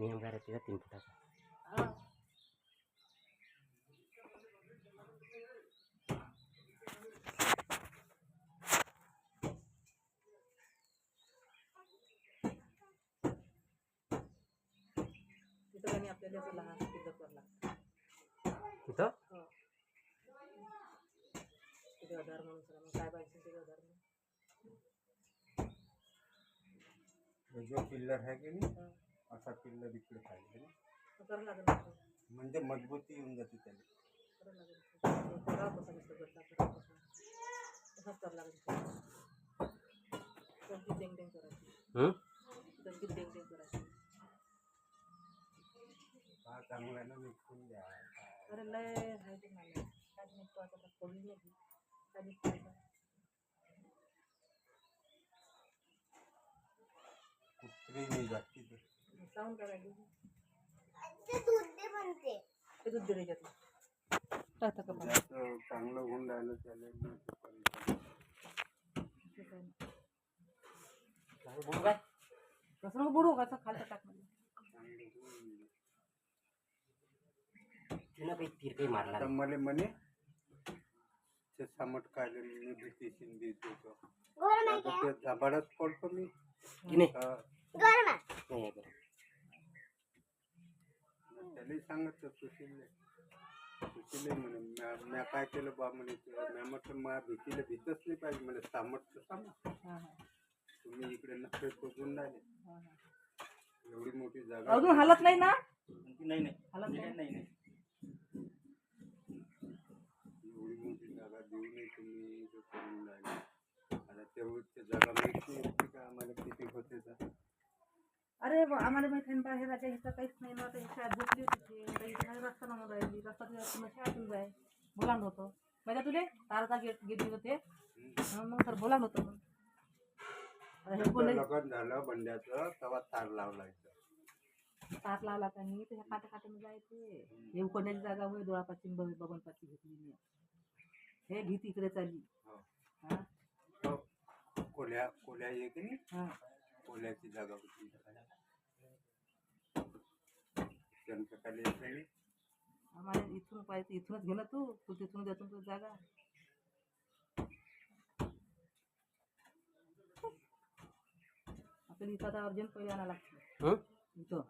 नियम काय राहते 3 फुटाचा. तिथं आणि आपल्याला असं लहान पिल्लं करावं लागतं. तिथं हो. तिथे आधार म्हणून सर मग काय पाहिजे तिथे आधार म्हणून जो पिल्लर आहे की नाही असा पिल्लर इकडे पाहिजे ना. करावं लागेल. म्हणजे मजबूती येऊन जाते त्याला. करावं लागेल. करावं कसं नसतं गट्टा करावं कसं तसंच करावं लागेल. त्यांची डेंग करायची. त्यांची डेंग करायची. हा चांगला निघून द्या. अरे लय आहे ते मला काय निघतो आता कोणी नाही काय निघतो कुत्री नाही जाती साऊंड करायची. ते दूध दे बनते. ते दूध दे त्याच्यात टाकता का जास्त चांगलं होऊन राहिलं त्याला बुडू काय कसं मग बुडू कसं खालचं टाक म्हणजे तिनं काही तीर काही मारला आता नाही. मला म्हणे ते सामट काढले मी भीतीशीन देत होतो. गरम आहे आता का? ते झाबाडच पडतो मी. की नाही हा. गरम आहे. नाही आहे बरं. त्यालाही सांगत सुशीलले म्हणे म्या काय केलं बा म्हणे म्या म्हटलं मला भीतीला भीतच नाही पाहिजे म्हणे सामट सामट तुम्ही इकडे नक्की शोधून राहिले. एवढी मोठी जागा अजून हालत नाही ना नाही हालत नाही एवढी मोठी जागा देऊनही तुम्ही हे करून राहिले. आता तेवढी ते जागा माहिती नसते का आम्हाला किती होते तर. अरे आम्हाला माहिती आहे हे राजा इथं काहीच नाही ना आता इथे झोपली होती ते इथे रस्ता म्हणून राहिली रस्ता शाळेतून जाय बोलावलं होतं माझ्या तुले तारचा गेट गेली होते मग सर बोलावलं होतं लग्न झालं बंड्याचं तेव्हा तार लावला तार लावला का नाही त्याच्या काटे काटे जायचे हे उकडण्याची जागा होय डोळापाची बबनपाची घेतली मी हे भीती इकडे चालली कोल्या कोल्या ये की नाही हां कोल्याची जागा होती जनकाली येते आम्हाला इथून पाहिजे इथूनच गेलं तू तिथून जातो तू जागा आपल्याला इथं आता अर्जंट पहिले आणायला लागते इथं